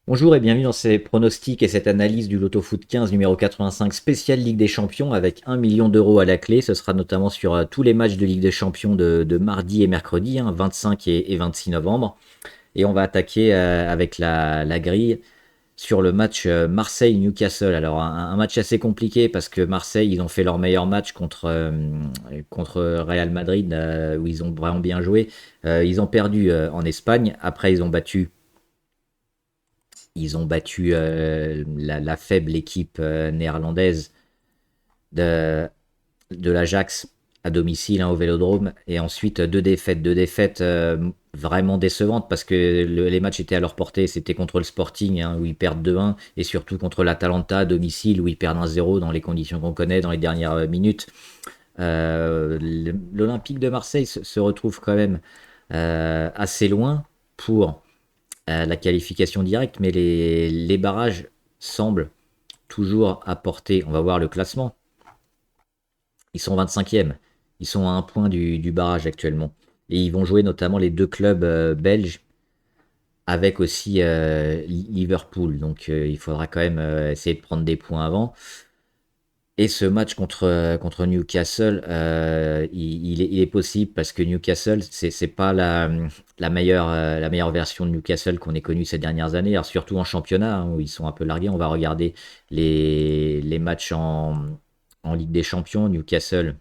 Bonjour et bienvenue dans ces pronostics et cette analyse du Loto Foot 15 numéro 85 spécial Ligue des Champions avec 1 million d'euros à la clé. Ce sera notamment sur tous les matchs de Ligue des Champions de mardi et mercredi, 25 et 26 novembre. Et on va attaquer avec la grille sur le match Marseille-Newcastle. Alors un match assez compliqué parce que Marseille, ils ont fait leur meilleur match contre Real Madrid où ils ont vraiment bien joué. Ils ont perdu en Espagne. Après, ils ont battu la faible équipe néerlandaise de, de l'Ajax à domicile au Vélodrome. Et ensuite, deux défaites vraiment décevantes parce que les matchs étaient à leur portée. C'était contre le Sporting où ils perdent 2-1 et surtout contre l'Atalanta à domicile où ils perdent 1-0 dans les conditions qu'on connaît dans les dernières minutes. L'Olympique de Marseille se retrouve quand même assez loin pour la qualification directe, mais les barrages semblent toujours apporter. On va voir le classement. Ils sont 25e. Ils sont à un point du barrage actuellement. Et ils vont jouer notamment les deux clubs belges avec aussi Liverpool. Donc il faudra quand même essayer de prendre des points avant. Et ce match contre Newcastle, il est possible parce que Newcastle, c'est pas la meilleure version de Newcastle qu'on ait connue ces dernières années, alors surtout en championnat où ils sont un peu largués. On va regarder les matchs en Ligue des Champions. Newcastle,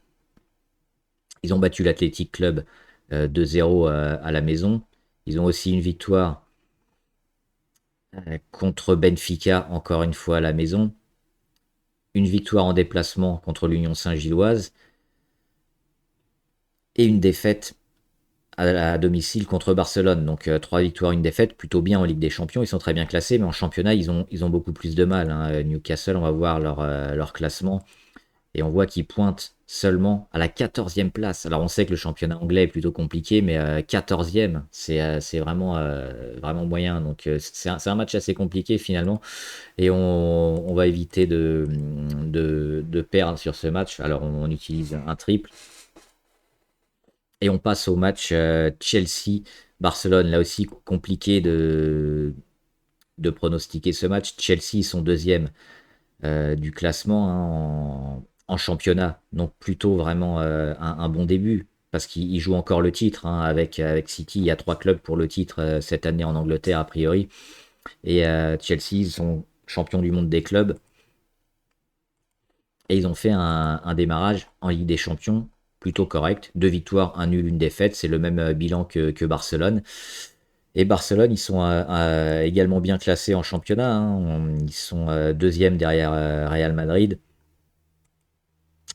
ils ont battu l'Athletic Club 2-0 à la maison. Ils ont aussi une victoire contre Benfica, encore une fois à la maison. Une victoire en déplacement contre l'Union Saint-Gilloise et une défaite à domicile contre Barcelone. Donc 3 victoires, une défaite, plutôt bien en Ligue des Champions. Ils sont très bien classés, mais en championnat, ils ont beaucoup plus de mal. Newcastle, on va voir leur classement. Et on voit qu'ils pointent seulement à la 14e place. Alors on sait que le championnat anglais est plutôt compliqué, mais 14e, c'est vraiment moyen. Donc c'est un match assez compliqué finalement. Et on va éviter de perdre sur ce match. Alors on utilise un triple. Et on passe au match Chelsea-Barcelone. Là aussi, compliqué de pronostiquer ce match. Chelsea, ils sont deuxième du classement en championnat. Donc plutôt vraiment un bon début. Parce qu'ils jouent encore le titre avec City. Il y a 3 clubs pour le titre cette année en Angleterre, a priori. Et Chelsea, ils sont champions du monde des clubs. Et ils ont fait un démarrage en Ligue des Champions plutôt correct. 2 victoires, un nul, une défaite. C'est le même bilan que Barcelone. Et Barcelone, ils sont également bien classés en championnat. Ils sont deuxième derrière Real Madrid.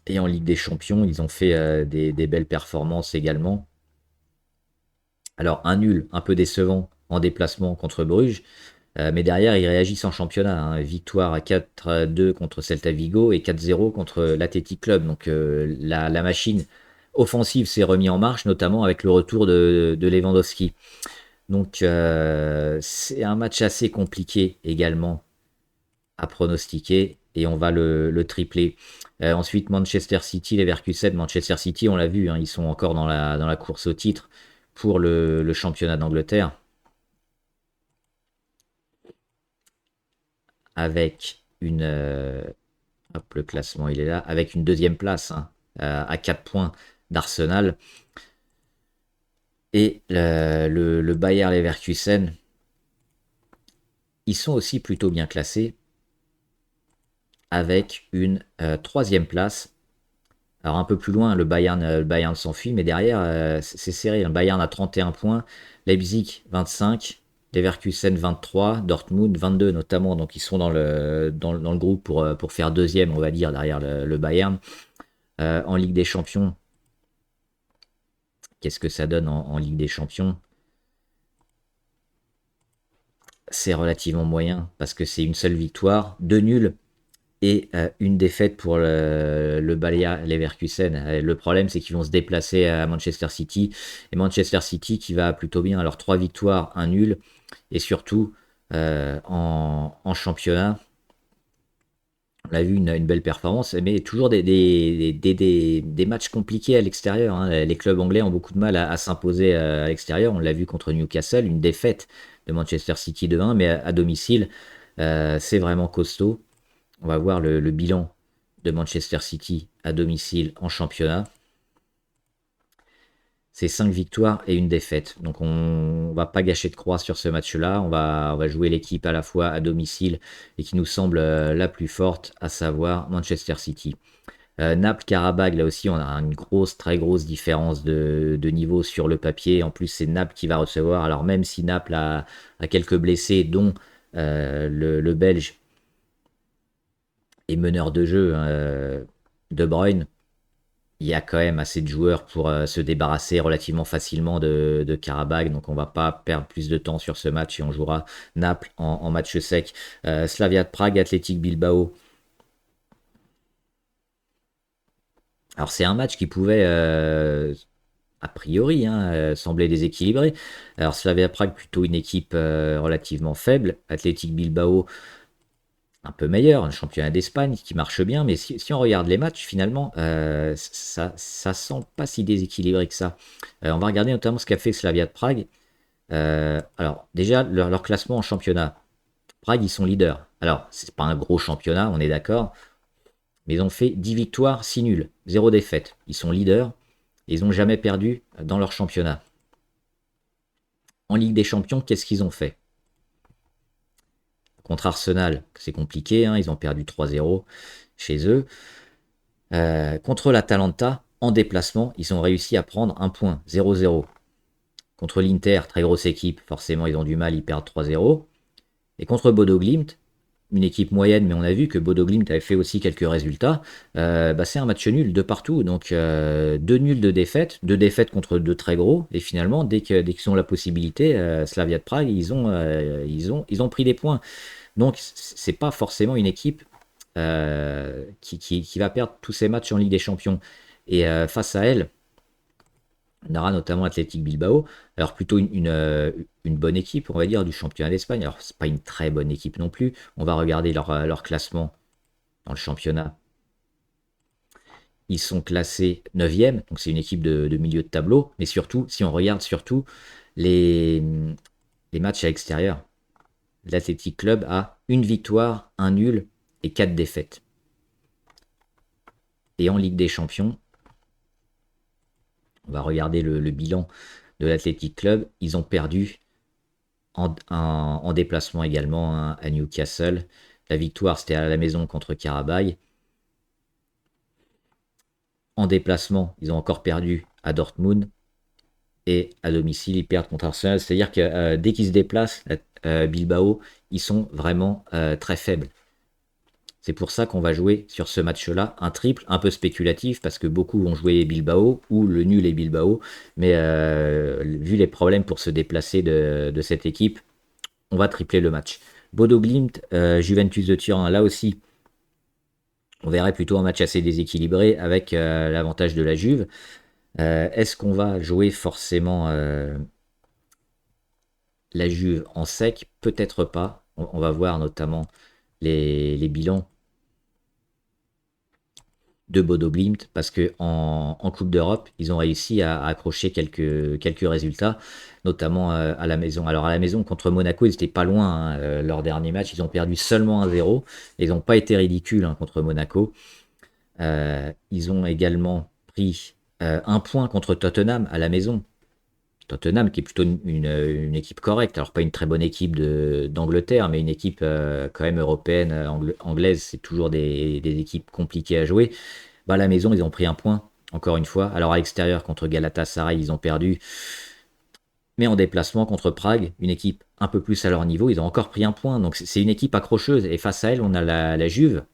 Et en Ligue des Champions, ils ont fait des belles performances également. Alors un nul un peu décevant en déplacement contre Bruges. Mais derrière, ils réagissent en championnat. Victoire à 4-2 contre Celta Vigo et 4-0 contre l'Athletic Club. Donc la machine offensive s'est remise en marche, notamment avec le retour de Lewandowski. Donc c'est un match assez compliqué également à pronostiquer et on va le tripler. Ensuite, Manchester City, Leverkusen. Manchester City, on l'a vu, ils sont encore dans la course au titre pour le championnat d'Angleterre avec hop, le classement il est là, avec une deuxième place à 4 points d'Arsenal. Et le Bayer Leverkusen, ils sont aussi plutôt bien classés avec une troisième place. Alors un peu plus loin, le Bayern s'enfuit, mais derrière, c'est serré. Le Bayern a 31 points, Leipzig 25, Leverkusen 23, Dortmund 22 notamment. Donc ils sont dans le groupe pour faire deuxième, on va dire, derrière le Bayern. En Ligue des Champions, qu'est-ce que ça donne en Ligue des Champions? C'est relativement moyen parce que c'est une seule victoire, 2 nuls et une défaite pour le Bayer Leverkusen. Le problème, c'est qu'ils vont se déplacer à Manchester City. Et Manchester City qui va plutôt bien. Alors 3 victoires, un nul. Et surtout, en championnat, on a vu une belle performance, mais toujours des matchs compliqués à l'extérieur. Les clubs anglais ont beaucoup de mal à s'imposer à l'extérieur. On l'a vu contre Newcastle, une défaite de Manchester City de 1, mais à domicile, c'est vraiment costaud. On va voir le bilan de Manchester City à domicile en championnat. C'est 5 victoires et une défaite. Donc on va pas gâcher de croix sur ce match-là. On va jouer l'équipe à la fois à domicile et qui nous semble la plus forte, à savoir Manchester City. Naples-Karabakh, là aussi, on a une grosse, très grosse différence de niveau sur le papier. En plus, c'est Naples qui va recevoir. Alors même si Naples a quelques blessés, dont le Belge et meneur de jeu, De Bruyne, il y a quand même assez de joueurs pour se débarrasser relativement facilement de Karabakh, donc on va pas perdre plus de temps sur ce match et on jouera Naples en match sec. Slavia de Prague, Athletic Bilbao. Alors c'est un match qui pouvait a priori sembler déséquilibré. Alors Slavia Prague plutôt une équipe relativement faible, Athletic Bilbao un peu meilleur, un championnat d'Espagne qui marche bien, mais si on regarde les matchs, finalement, ça semble pas si déséquilibré que ça. On va regarder notamment ce qu'a fait Slavia de Prague. Alors, déjà, leur classement en championnat. Prague, ils sont leaders. Alors, c'est pas un gros championnat, on est d'accord, mais ils ont fait 10 victoires, 6 nuls, 0 défaite. Ils sont leaders, et ils n'ont jamais perdu dans leur championnat. En Ligue des Champions, qu'est-ce qu'ils ont fait? Contre Arsenal, c'est compliqué, ils ont perdu 3-0 chez eux. Contre l'Atalanta, en déplacement, ils ont réussi à prendre un point, 0-0. Contre l'Inter, très grosse équipe, forcément ils ont du mal, ils perdent 3-0. Et contre Bodo Glimt, une équipe moyenne, mais on a vu que Bodo Glimt avait fait aussi quelques résultats, c'est un match nul de partout. Donc deux nuls de défaites, deux défaites contre deux très gros, et finalement, dès qu'ils ont la possibilité, Slavia de Prague, ils ont pris des points. Donc c'est pas forcément une équipe qui va perdre tous ses matchs en Ligue des Champions. Et face à elle, on aura notamment Athletic Bilbao. Alors plutôt une bonne équipe, on va dire, du championnat d'Espagne. Alors c'est pas une très bonne équipe non plus. On va regarder leur classement dans le championnat. Ils sont classés 9e, donc c'est une équipe de milieu de tableau. Mais surtout, si on regarde surtout les, les matchs à l'extérieur, l'Athletic Club a une victoire, un nul et 4 défaites. Et en Ligue des Champions, on va regarder le bilan de l'Athletic Club. Ils ont perdu en déplacement également à Newcastle. La victoire, c'était à la maison contre Karabakh. En déplacement, ils ont encore perdu à Dortmund. Et à domicile, ils perdent contre Arsenal. C'est-à-dire que dès qu'ils se déplacent, Bilbao, ils sont vraiment très faibles. C'est pour ça qu'on va jouer sur ce match-là un triple un peu spéculatif parce que beaucoup vont jouer Bilbao ou le nul est Bilbao. Mais vu les problèmes pour se déplacer de cette équipe, on va tripler le match. Bodo Glimt, Juventus de Turin, là aussi, on verrait plutôt un match assez déséquilibré avec l'avantage de la Juve. Est-ce qu'on va jouer forcément la Juve en sec? Peut-être pas. On va voir notamment les bilans de Bodo Glimt parce que en Coupe d'Europe, ils ont réussi à accrocher quelques résultats, notamment à la maison. Alors à la maison contre Monaco, ils étaient pas loin leur dernier match, ils ont perdu seulement 1-0. Ils n'ont pas été ridicules contre Monaco. Ils ont également pris un point contre Tottenham à la maison. Tottenham qui est plutôt une équipe correcte, alors pas une très bonne équipe d'Angleterre, mais une équipe quand même européenne, anglaise, c'est toujours des équipes compliquées à jouer. À la maison, ils ont pris un point, encore une fois. Alors à l'extérieur, contre Galatasaray, ils ont perdu. Mais en déplacement contre Prague, une équipe un peu plus à leur niveau, ils ont encore pris un point. Donc c'est une équipe accrocheuse. Et face à elle, on a la Juve.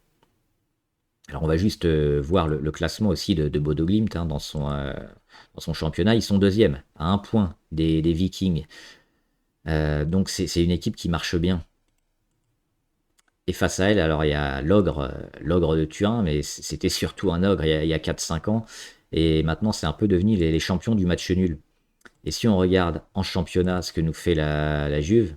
Alors on va juste voir le classement aussi de Bodo Glimt dans son championnat. Ils sont deuxième, à un point des Vikings. Donc c'est une équipe qui marche bien. Et face à elle, alors il y a l'ogre de Turin, mais c'était surtout un ogre il y a 4-5 ans. Et maintenant, c'est un peu devenu les champions du match nul. Et si on regarde en championnat ce que nous fait la Juve,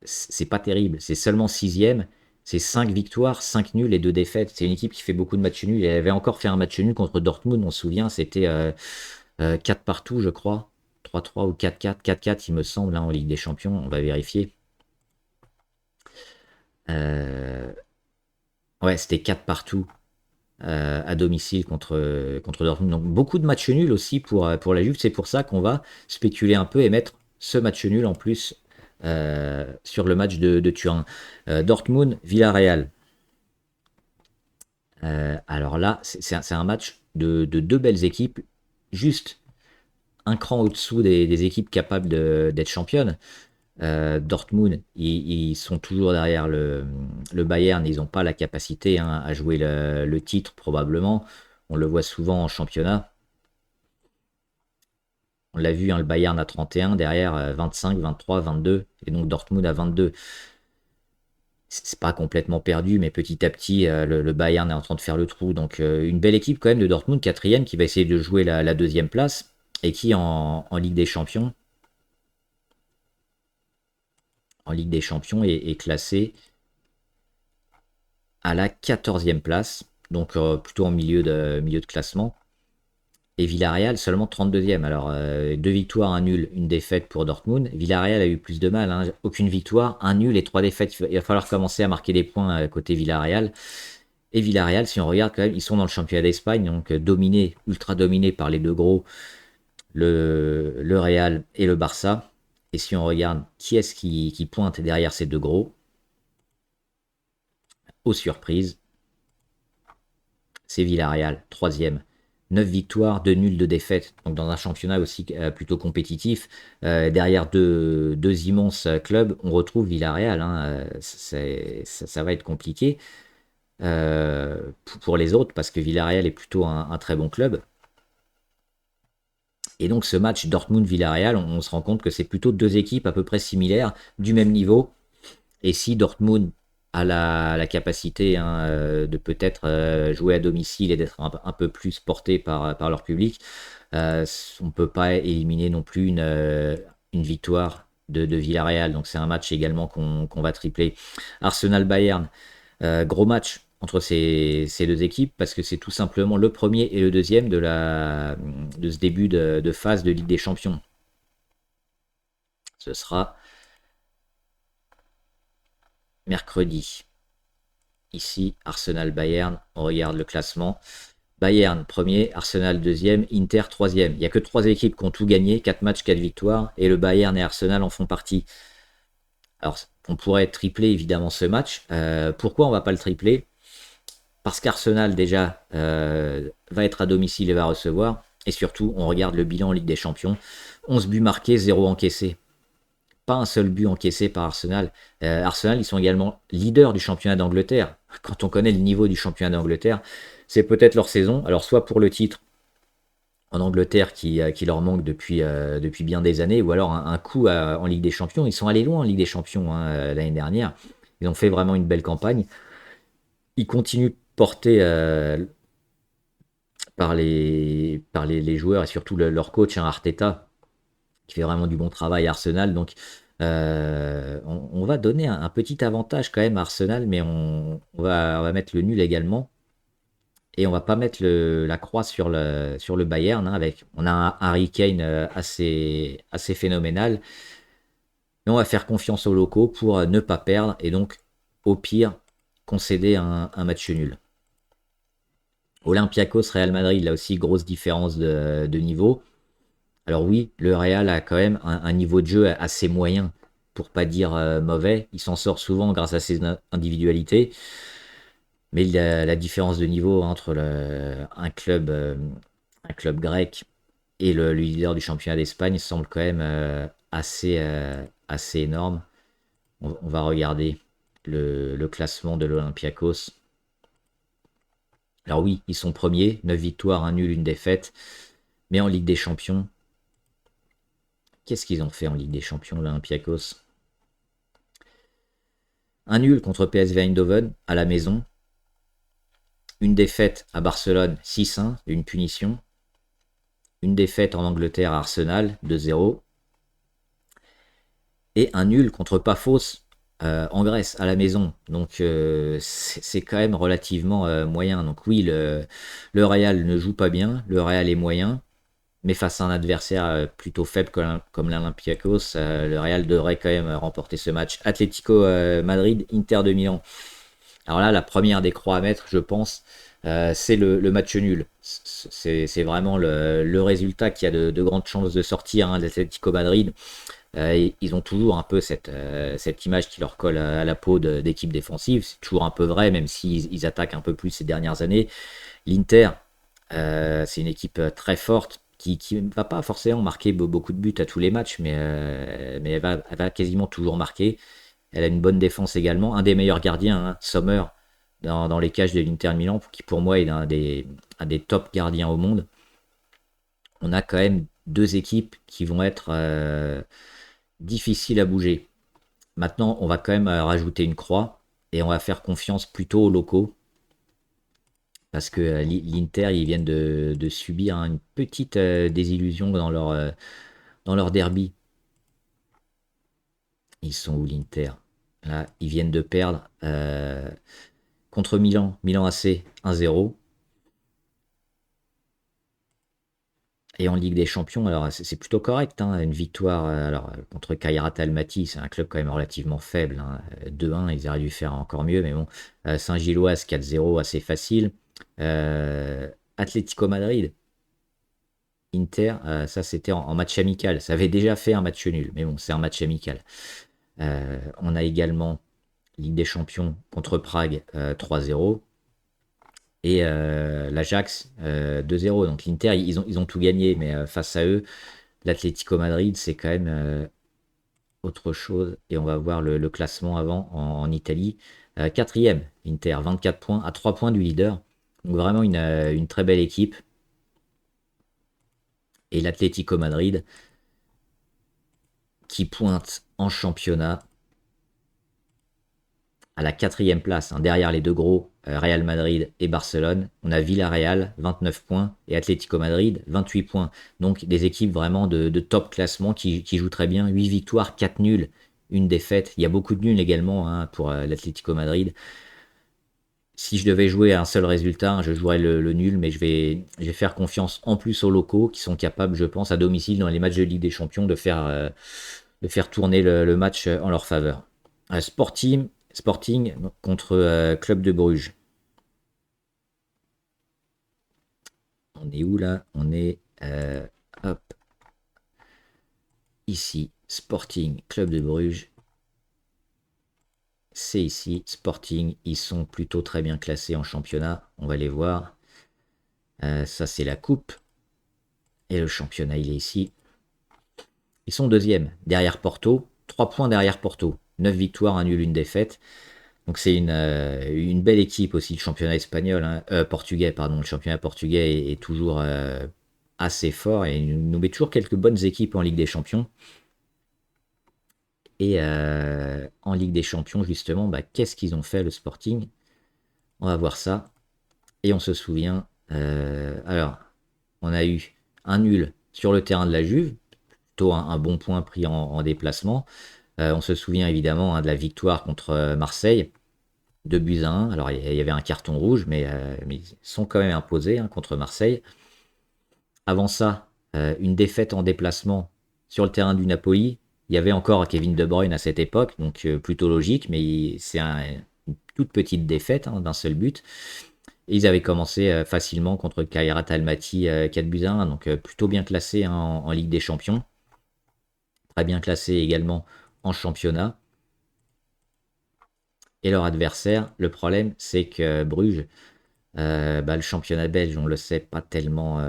c'est pas terrible. C'est seulement sixième. C'est 5 victoires, 5 nuls et 2 défaites. C'est une équipe qui fait beaucoup de matchs nuls. Elle avait encore fait un match nul contre Dortmund, on se souvient, c'était 4 partout, je crois. 3-3 ou 4-4. 4-4, il me semble, hein, en Ligue des Champions. On va vérifier. Ouais, c'était 4 partout à domicile contre Dortmund. Donc beaucoup de matchs nuls aussi pour la Juve. C'est pour ça qu'on va spéculer un peu et mettre ce match nul en plus sur le match de Turin. Dortmund, Villarreal. Alors là, c'est un match de deux belles équipes, juste un cran au-dessous des équipes capables d'être championnes. Dortmund, ils sont toujours derrière le Bayern, ils n'ont pas la capacité, hein, à jouer le titre probablement. On le voit souvent en championnat. On l'a vu, hein, le Bayern à 31, derrière 25, 23, 22, et donc Dortmund à 22. C'est pas complètement perdu, mais petit à petit, le Bayern est en train de faire le trou. Donc une belle équipe quand même de Dortmund, quatrième, qui va essayer de jouer la deuxième place, et qui en Ligue des Champions, est classé à la 14e place, donc plutôt en milieu de classement. Et Villarreal seulement 32e. Alors, 2 victoires, un nul, une défaite pour Dortmund. Villarreal a eu plus de mal, hein. Aucune victoire, un nul et 3 défaites. Il va falloir commencer à marquer des points côté Villarreal. Et Villarreal, si on regarde quand même, ils sont dans le championnat d'Espagne, donc dominés, ultra dominés par les deux gros, le Real et le Barça. Et si on regarde qui est-ce qui pointe derrière ces deux gros, aux surprises, c'est Villarreal, troisième. 9 victoires, 2 nuls, 2 défaites. Donc dans un championnat aussi plutôt compétitif. Derrière deux immenses clubs, on retrouve Villarreal, hein. Ça va être compliqué pour les autres, parce que Villarreal est plutôt un très bon club. Et donc ce match Dortmund-Villarreal, on se rend compte que c'est plutôt deux équipes à peu près similaires, du même niveau. Et si Dortmund a la capacité, hein, de peut-être jouer à domicile et d'être un peu plus porté par leur public, on ne peut pas éliminer non plus une victoire de Villarreal. Donc c'est un match également qu'on va tripler. Arsenal-Bayern, gros match entre ces deux équipes, parce que c'est tout simplement le premier et le deuxième de ce début de phase de Ligue des Champions. Ce sera mercredi. Ici, Arsenal-Bayern, on regarde le classement. Bayern premier, Arsenal deuxième, Inter troisième. Il n'y a que trois équipes qui ont tout gagné, 4 matchs, 4 victoires, et le Bayern et Arsenal en font partie. Alors, on pourrait tripler évidemment ce match. Pourquoi on va pas le tripler? Parce qu'Arsenal déjà va être à domicile et va recevoir. Et surtout, on regarde le bilan en Ligue des Champions. 11 buts marqués, 0 encaissés. Pas un seul but encaissé par Arsenal. Arsenal, ils sont également leaders du championnat d'Angleterre. Quand on connaît le niveau du championnat d'Angleterre, c'est peut-être leur saison. Alors soit pour le titre en Angleterre qui leur manque depuis bien des années, ou alors un coup en Ligue des Champions. Ils sont allés loin en Ligue des Champions, hein, l'année dernière. Ils ont fait vraiment une belle campagne. Ils continuent portés par les joueurs et surtout leur coach, hein, Arteta, qui fait vraiment du bon travail à Arsenal. Donc, on va donner un petit avantage quand même à Arsenal, mais on va mettre le nul également. Et on va pas mettre la croix sur le Bayern, hein, on a un Harry Kane assez phénoménal. Mais on va faire confiance aux locaux pour ne pas perdre et donc, au pire, concéder un match nul. Olympiakos, Real Madrid, là aussi, grosse différence de niveau. Alors oui, le Real a quand même un niveau de jeu assez moyen, pour pas dire mauvais. Il s'en sort souvent grâce à ses individualités. Mais la différence de niveau entre un club grec et le leader du championnat d'Espagne semble quand même assez énorme. On va regarder le classement de l'Olympiakos. Alors oui, ils sont premiers, 9 victoires, un nul, une défaite. Mais en Ligue des Champions, qu'est-ce qu'ils ont fait en Ligue des Champions, l'Olympiakos? Un nul contre PSV Eindhoven à la maison. Une défaite à Barcelone 6-1, une punition. Une défaite en Angleterre à Arsenal 2-0. Et un nul contre Paphos en Grèce à la maison. Donc c'est quand même relativement moyen. Donc oui, le Real ne joue pas bien, le Real est moyen. mais face à un adversaire plutôt faible comme l'Olympiakos, le Real devrait quand même remporter ce match. Atlético Madrid, Inter de Milan. Alors là, la première des croix à mettre, je pense, c'est le match nul. C'est vraiment le résultat qui a de grandes chances de sortir d'Atlético Madrid. Ils ont toujours un peu cette image qui leur colle à la peau d'équipe défensive. C'est toujours un peu vrai, même s'ils attaquent un peu plus ces dernières années. L'Inter, c'est une équipe très forte qui ne va pas forcément marquer beaucoup de buts à tous les matchs, mais elle va quasiment toujours marquer. Elle a une bonne défense également. Un des meilleurs gardiens, Sommer, dans les cages de l'Inter de Milan, qui pour moi est un des top gardiens au monde. On a quand même deux équipes qui vont être difficiles à bouger. Maintenant, on va quand même rajouter une croix et on va faire confiance plutôt aux locaux parce que l'Inter, ils viennent de subir une petite désillusion dans leur derby. Ils sont où l'Inter? Là, ils viennent de perdre contre Milan, Milan AC 1-0. Et en Ligue des Champions, alors c'est plutôt correct, une victoire contre Kairat Almaty, c'est un club quand même relativement faible, 2-1, ils auraient dû faire encore mieux, mais bon, Saint-Gilloise 4-0, assez facile. Euh, Atlético Madrid, Inter, ça c'était en match amical, ça avait déjà fait un match nul, mais bon, c'est un match amical. On a également Ligue des Champions contre Prague 3-0. Et l'Ajax 2-0. Donc l'Inter, ils ont tout gagné, mais face à eux, l'Atlético Madrid, c'est quand même autre chose. Et on va voir le classement avant en Italie. Quatrième, Inter, 24 points, à 3 points du leader. Donc vraiment une très belle équipe. Et l'Atlético Madrid qui pointe en championnat à la quatrième place, derrière les deux gros, Real Madrid et Barcelone. On a Villarreal, 29 points, et Atlético Madrid, 28 points. Donc des équipes vraiment de top classement qui jouent très bien. 8 victoires, 4 nuls, une défaite. Il y a beaucoup de nuls également pour l'Atlético Madrid. Si je devais jouer à un seul résultat, je jouerais le nul, mais je vais faire confiance en plus aux locaux qui sont capables, je pense, à domicile dans les matchs de Ligue des Champions de faire tourner le match en leur faveur. Sporting contre Club de Bruges. On est où là? On est hop, ici. Sporting, Club de Bruges. C'est ici. Sporting, ils sont plutôt très bien classés en championnat. On va les voir. Ça, c'est la coupe. Et le championnat, il est ici. Ils sont deuxième, derrière Porto. 3 points derrière Porto. 9 victoires, un nul, une défaite. Donc c'est une belle équipe aussi, le championnat espagnol, portugais, pardon, le championnat portugais est toujours assez fort et nous met toujours quelques bonnes équipes en Ligue des Champions. Et en Ligue des Champions, justement, qu'est-ce qu'ils ont fait le Sporting? On va voir ça. Et on se souvient, alors, on a eu un nul sur le terrain de la Juve, plutôt un bon point pris en déplacement. On se souvient évidemment de la victoire contre Marseille. 2 buts à 1. Alors, il y avait un carton rouge, mais ils sont quand même imposés contre Marseille. Avant ça, une défaite en déplacement sur le terrain du Napoli. Il y avait encore Kevin De Bruyne à cette époque, donc plutôt logique, mais c'est une toute petite défaite d'un seul but. Et ils avaient commencé facilement contre Kairat Almaty 4 buts à 1, donc plutôt bien classé en Ligue des Champions. Très bien classé également en championnat. Et leur adversaire, le problème, c'est que Bruges, le championnat belge, on le sait, pas tellement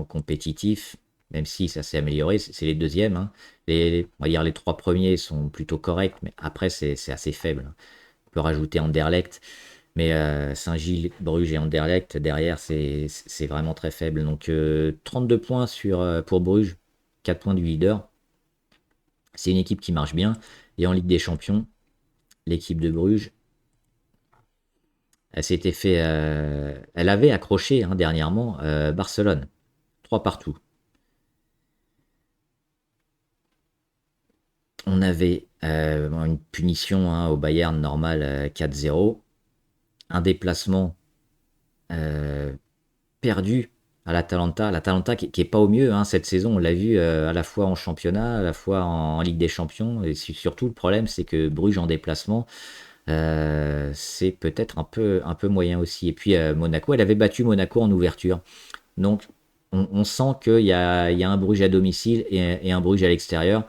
compétitif, même si ça s'est amélioré, c'est les deuxièmes. On va dire les trois premiers sont plutôt corrects, mais après c'est assez faible. On peut rajouter Anderlecht, mais Saint-Gilles, Bruges et Anderlecht, derrière c'est vraiment très faible. Donc 32 points pour Bruges, 4 points du leader. C'est une équipe qui marche bien. Et en Ligue des Champions, l'équipe de Bruges, elle avait accroché dernièrement Barcelone, 3 partout. On avait une punition au Bayern normal 4-0, un déplacement perdu à l'Atalanta. L'Atalanta qui est pas au mieux hein, cette saison, on l'a vu à la fois en championnat, à la fois en Ligue des Champions. Et surtout, le problème, c'est que Bruges en déplacement, c'est peut-être un peu moyen aussi. Et puis Monaco, elle avait battu Monaco en ouverture. Donc on sent qu'il y a un Bruges à domicile et un Bruges à l'extérieur.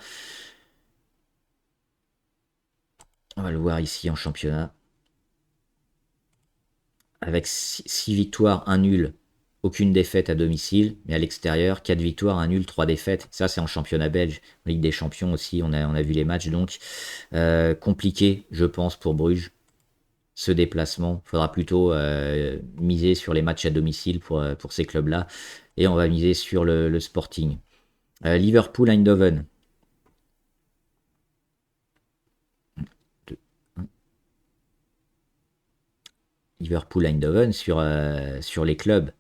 On va le voir ici en championnat. Avec 6 victoires, un nul, aucune défaite à domicile, mais à l'extérieur, 4 victoires, un nul, 3 défaites. Ça, c'est en championnat belge. En Ligue des Champions aussi, on a vu les matchs. Donc, compliqué, je pense, pour Bruges, ce déplacement. Il faudra plutôt miser sur les matchs à domicile pour ces clubs-là. Et on va miser sur le Sporting. Liverpool-Eindhoven. Liverpool-Eindhoven sur les clubs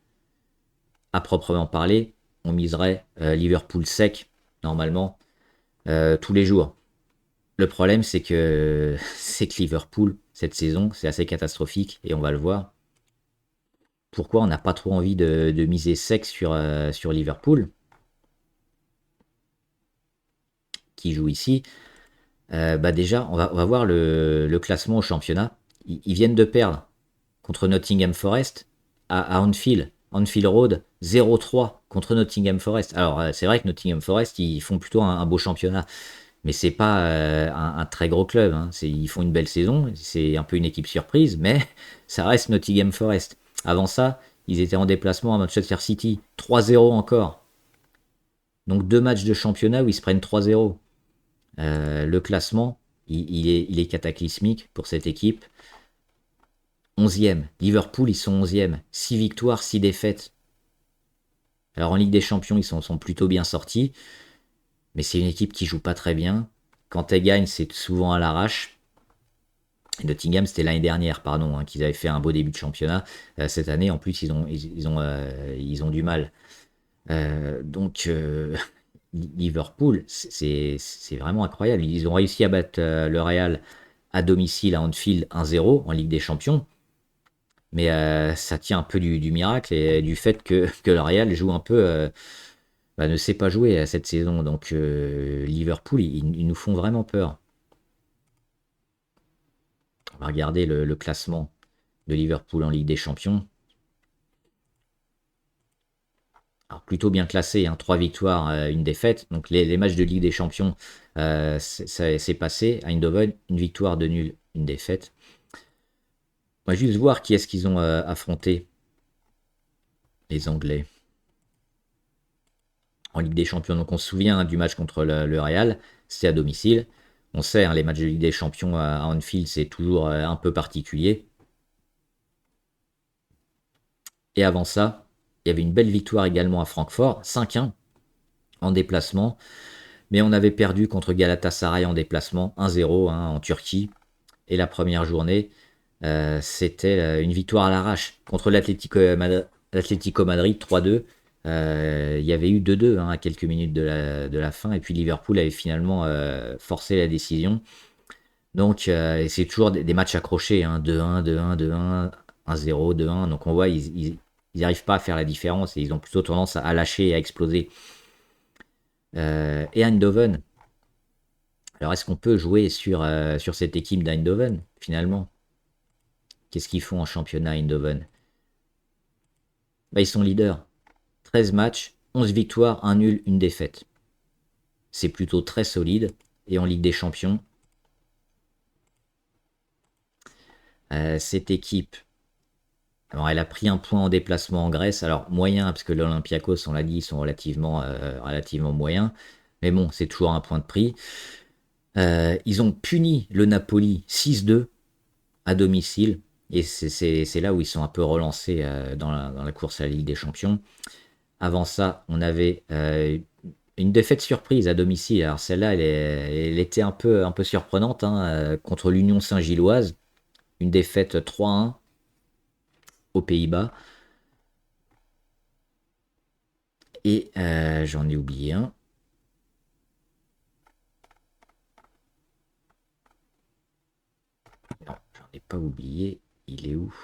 à proprement parler, on miserait Liverpool sec, normalement, tous les jours. Le problème, c'est que Liverpool, cette saison, c'est assez catastrophique, et on va le voir. Pourquoi on n'a pas trop envie de miser sec sur Liverpool, qui joue ici. Bah déjà, on va voir le classement au championnat. Ils viennent de perdre contre Nottingham Forest à Anfield. Anfield Road 0-3 contre Nottingham Forest. Alors c'est vrai que Nottingham Forest ils font plutôt un beau championnat, mais c'est pas un très gros club. Hein. Ils font une belle saison, c'est un peu une équipe surprise, mais ça reste Nottingham Forest. Avant ça, ils étaient en déplacement à Manchester City, 3-0 encore. Donc deux matchs de championnat où ils se prennent 3-0. Le classement, il est cataclysmique pour cette équipe. 11e. Liverpool, ils sont 11e. 6 victoires, 6 défaites. Alors en Ligue des Champions, ils sont plutôt bien sortis. Mais c'est une équipe qui joue pas très bien. Quand elle gagne, c'est souvent à l'arrache. Nottingham, c'était l'année dernière, pardon, hein, qu'ils avaient fait un beau début de championnat. Cette année, en plus, ils ont du mal. Donc, Liverpool, c'est vraiment incroyable. Ils ont réussi à battre le Real à domicile à Anfield 1-0 en Ligue des Champions. Mais ça tient un peu du miracle et du fait que le Real joue un peu, bah, ne sait pas jouer à cette saison. Donc Liverpool, ils nous font vraiment peur. On va regarder le classement de Liverpool en Ligue des Champions. Alors plutôt bien classé, hein, 3 victoires, une défaite. Donc les matchs de Ligue des Champions, c'est passé. Eindhoven, une victoire de nul, une défaite. On va juste voir qui est-ce qu'ils ont affronté, les Anglais, en Ligue des Champions. Donc on se souvient hein, du match contre le Real, c'était à domicile. On sait, hein, les matchs de Ligue des Champions à Anfield, c'est toujours un peu particulier. Et avant ça, il y avait une belle victoire également à Francfort, 5-1 en déplacement. Mais on avait perdu contre Galatasaray en déplacement, 1-0 hein, en Turquie. Et la première journée, c'était une victoire à l'arrache contre l'Atlético Madrid 3-2. Il y avait eu 2-2 hein, à quelques minutes de la fin. Et puis Liverpool avait finalement forcé la décision. Donc c'est toujours des matchs accrochés, hein, 2-1, 2-1, 2-1, 1-0, 2-1. Donc on voit, ils n'arrivent pas à faire la différence et ils ont plutôt tendance à lâcher et à exploser. Et Eindhoven, alors est-ce qu'on peut jouer sur cette équipe d'Eindhoven finalement? Qu'est-ce qu'ils font en championnat Eindhoven? Bah, ils sont leaders. 13 matchs, 11 victoires, un nul, une défaite. C'est plutôt très solide. Et en Ligue des Champions, cette équipe, alors elle a pris un point en déplacement en Grèce. Alors moyen, parce que l'Olympiakos, on l'a dit, ils sont relativement moyens. Mais bon, c'est toujours un point de prix. Ils ont puni le Napoli 6-2 à domicile. Et c'est là où ils sont un peu relancés dans la course à la Ligue des Champions. Avant ça, on avait une défaite surprise à domicile. Alors celle-là, elle était un peu surprenante hein, contre l'Union Saint-Gilloise. Une défaite 3-1 aux Pays-Bas. Et j'en ai oublié un. Non, j'en ai pas oublié. Il est où?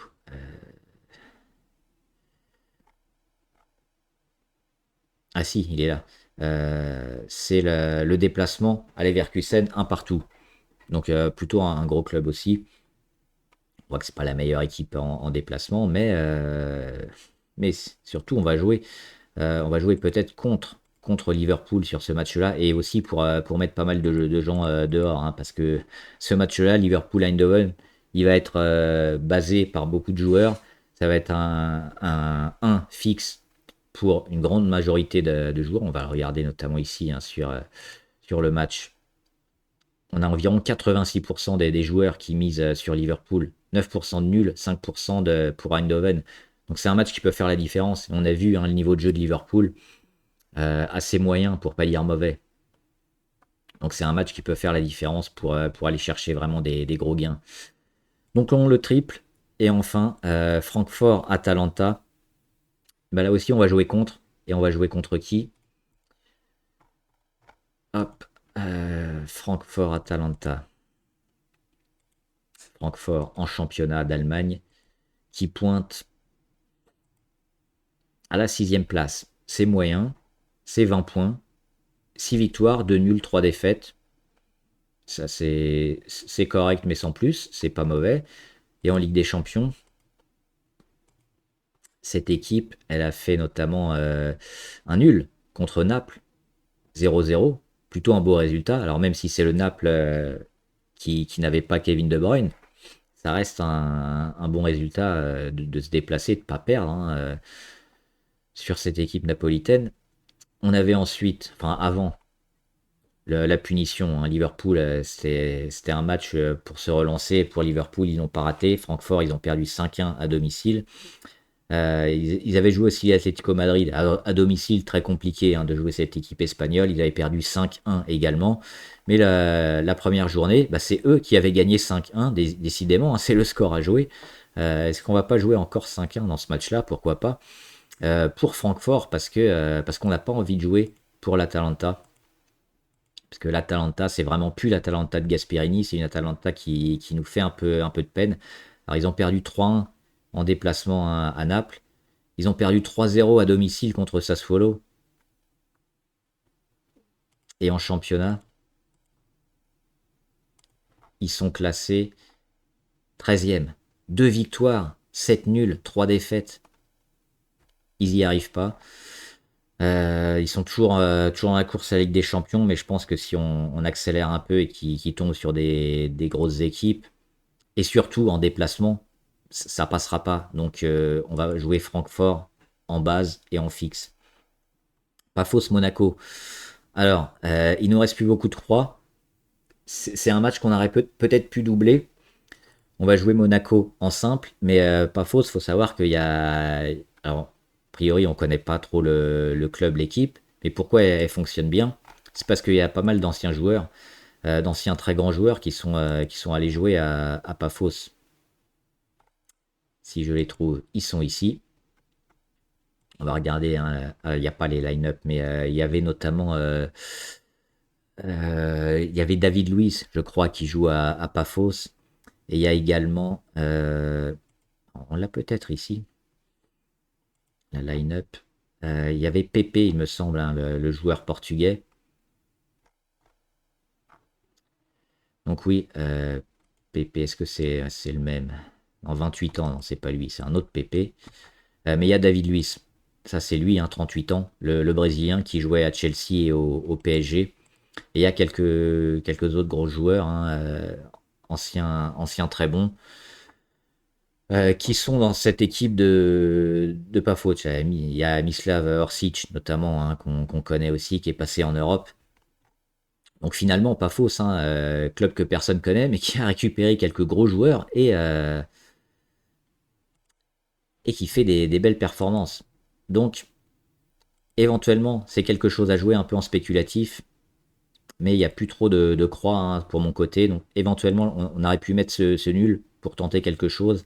Ah si, il est là. C'est le déplacement à Leverkusen, un partout. Donc plutôt un gros club aussi. On voit que c'est pas la meilleure équipe en déplacement, mais surtout on va jouer peut-être contre Liverpool sur ce match-là et aussi pour mettre pas mal de gens dehors, hein, parce que ce match-là, Liverpool-Eindhoven, il va être basé par beaucoup de joueurs. Ça va être un 1 fixe pour une grande majorité de joueurs. On va le regarder notamment ici, hein, sur le match. On a environ 86% des joueurs qui misent sur Liverpool, 9% de nuls, 5% pour Eindhoven. Donc c'est un match qui peut faire la différence. On a vu, hein, le niveau de jeu de Liverpool, assez moyen pour pas dire mauvais. Donc c'est un match qui peut faire la différence pour aller chercher vraiment des gros gains. Donc on le triple. Et enfin, Francfort-Atalanta. Bah, là aussi on va jouer contre. Et on va jouer contre qui? Hop. Francfort-Atalanta. Francfort en championnat d'Allemagne qui pointe à la sixième place. C'est moyen, c'est 20 points, 6 victoires, 2 nuls, 3 défaites. Ça c'est correct mais sans plus, c'est pas mauvais. Et en Ligue des Champions, cette équipe, elle a fait notamment un nul contre Naples, 0-0. Plutôt un beau résultat. Alors même si c'est le Naples qui n'avait pas Kevin De Bruyne, ça reste un bon résultat de se déplacer, de ne pas perdre, hein, sur cette équipe napolitaine. On avait ensuite, enfin avant la punition, hein, Liverpool, c'était un match pour se relancer. Pour Liverpool, ils n'ont pas raté. Francfort, ils ont perdu 5-1 à domicile. Ils avaient joué aussi l'Atlético Madrid à domicile, très compliqué, hein, de jouer cette équipe espagnole. Ils avaient perdu 5-1 également. Mais la première journée, bah, c'est eux qui avaient gagné 5-1, décidément, hein, c'est le score à jouer. Est-ce qu'on va pas jouer encore 5-1 dans ce match-là? Pourquoi pas? Pour Francfort, parce qu'on n'a pas envie de jouer pour l'Atalanta. Parce que l'Atalanta, c'est vraiment plus l'Atalanta de Gasperini, c'est une Atalanta qui nous fait un peu de peine. Alors ils ont perdu 3-1 en déplacement à Naples. Ils ont perdu 3-0 à domicile contre Sassuolo. Et en championnat, ils sont classés 13e. 2 victoires, 7 nuls, 3 défaites. Ils n'y arrivent pas. Ils sont toujours dans la course à la Ligue des Champions, mais je pense que si on accélère un peu et qu'ils tombent sur des grosses équipes, et surtout en déplacement, ça passera pas. Donc on va jouer Francfort en base et en fixe. Pas fausse Monaco. Alors, il nous reste plus beaucoup de croix. C'est un match qu'on aurait peut-être pu doubler. On va jouer Monaco en simple, mais pas fausse. Faut savoir qu'il y a. Alors, a priori, on connaît pas trop le club, l'équipe, mais pourquoi elle fonctionne bien? C'est parce qu'il y a pas mal d'anciens joueurs, d'anciens très grands joueurs qui sont allés jouer à Paphos. Si je les trouve, ils sont ici. On va regarder, hein, il n'y a pas les line-up, mais il y avait notamment il y avait David Luiz, je crois, qui joue à Paphos. Et il y a également, on l'a peut-être ici, la line-up. Il y avait Pepe, il me semble, hein, le joueur portugais. Donc oui, Pepe, est-ce que c'est le même? En 28 ans, non, c'est pas lui, c'est un autre Pepe. Mais il y a David Luiz. Ça, c'est lui, hein, 38 ans, le Brésilien qui jouait à Chelsea et au PSG. Et il y a quelques autres gros joueurs, hein, anciens très bons, qui sont dans cette équipe de Pafos. Il y a Mislav Orsic notamment, hein, qu'on connaît aussi, qui est passé en Europe. Donc finalement, Pafos, hein, club que personne connaît, mais qui a récupéré quelques gros joueurs et qui fait des belles performances. Donc éventuellement, c'est quelque chose à jouer un peu en spéculatif, mais il n'y a plus trop de croix, hein, pour mon côté. Donc éventuellement, on aurait pu mettre ce nul pour tenter quelque chose.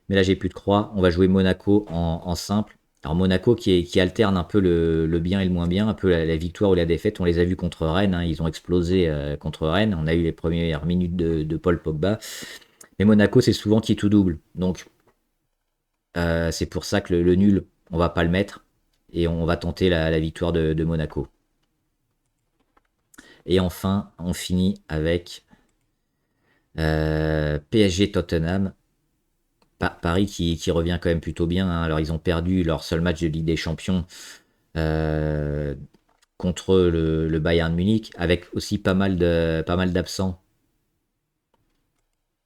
Mais là, j'ai plus de croix. On va jouer Monaco en simple. Alors Monaco qui alterne un peu le bien et le moins bien, un peu la victoire ou la défaite. On les a vus contre Rennes, hein, ils ont explosé contre Rennes. On a eu les premières minutes de Paul Pogba. Mais Monaco, c'est souvent qui tout double. Donc c'est pour ça que le nul, on va pas le mettre. Et on va tenter la victoire de Monaco. Et enfin, on finit avec PSG Tottenham. Paris qui revient quand même plutôt bien, hein. Alors ils ont perdu leur seul match de Ligue des Champions euh, contre le Bayern Munich, avec aussi pas mal d'absents.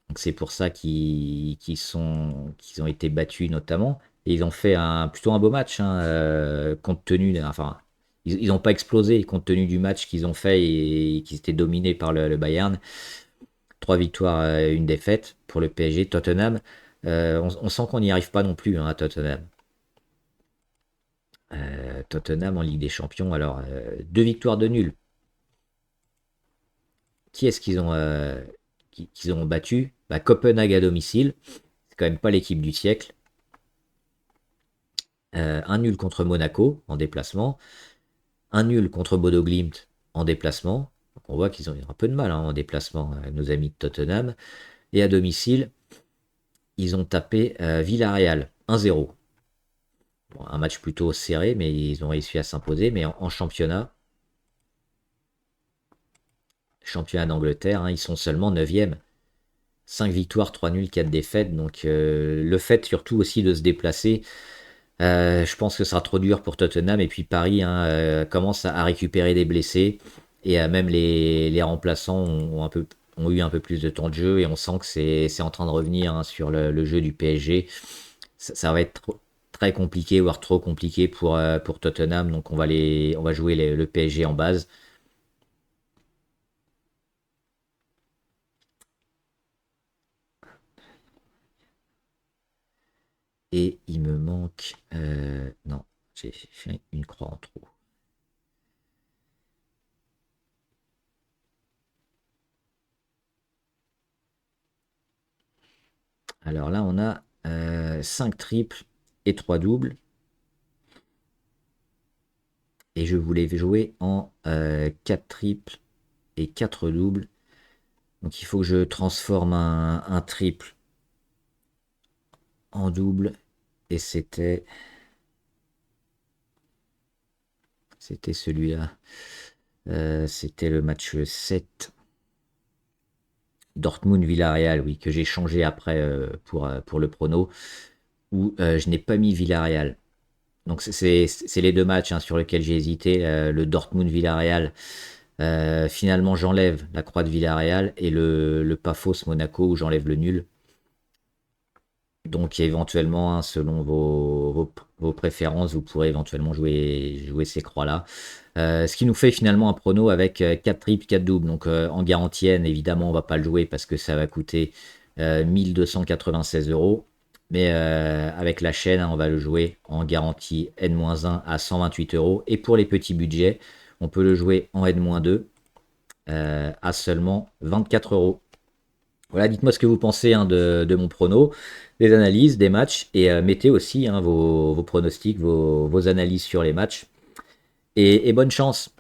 Donc c'est pour ça qu'ils ont été battus notamment. Et ils ont fait plutôt un beau match, hein, compte tenu. Enfin, ils n'ont pas explosé compte tenu du match qu'ils ont fait et qu'ils étaient dominés par le Bayern. Trois victoires, une défaite pour le PSG. Tottenham, on sent qu'on n'y arrive pas non plus, hein, à Tottenham. Tottenham en Ligue des Champions, alors deux victoires de nul. Qui est-ce qu'ils ont battu? Bah, Copenhague à domicile, c'est quand même pas l'équipe du siècle. Un nul contre Monaco en déplacement, un nul contre Bodo Glimt en déplacement. Donc on voit qu'ils ont eu un peu de mal, hein, en déplacement, nos amis de Tottenham. Et à domicile, ils ont tapé Villarreal 1-0. Bon, un match plutôt serré, mais ils ont réussi à s'imposer. Mais en championnat d'Angleterre, hein, ils sont seulement 9e. 5 victoires, 3 nuls, 4 défaites. Donc le fait surtout aussi de se déplacer, je pense que ça sera trop dur pour Tottenham. Et puis Paris, hein, commence à récupérer des blessés. Et même les remplaçants ont eu un peu plus de temps de jeu. Et on sent que c'est en train de revenir, hein, sur le jeu du PSG. Ça va être très compliqué, voire trop compliqué pour Tottenham. Donc on va jouer le PSG en base. Et il me manque... non, j'ai fait une croix en trop. Alors là, on a 5 triples et 3 doubles. Et je voulais jouer en 4 triples et 4 doubles. Donc il faut que je transforme un triple en double. Et c'était celui-là. C'était le match 7. Dortmund-Villarreal, oui, que j'ai changé après pour le prono, où je n'ai pas mis Villarreal. Donc c'est les deux matchs, hein, sur lesquels j'ai hésité. Le Dortmund-Villarreal, finalement j'enlève la croix de Villarreal, et le Pafos Monaco où j'enlève le nul. Donc éventuellement, hein, selon vos préférences, vous pourrez éventuellement jouer ces croix-là. Ce qui nous fait finalement un prono avec 4 triples, 4 doubles. Donc en garantie N, évidemment, on va pas le jouer parce que ça va coûter 1296 €. Mais avec la chaîne, hein, on va le jouer en garantie N-1 à 128 €. Et pour les petits budgets, on peut le jouer en N-2 à seulement 24 €. Voilà, dites-moi ce que vous pensez, hein, de mon prono, des analyses, des matchs, et mettez aussi, hein, vos pronostics, vos analyses sur les matchs. Et bonne chance!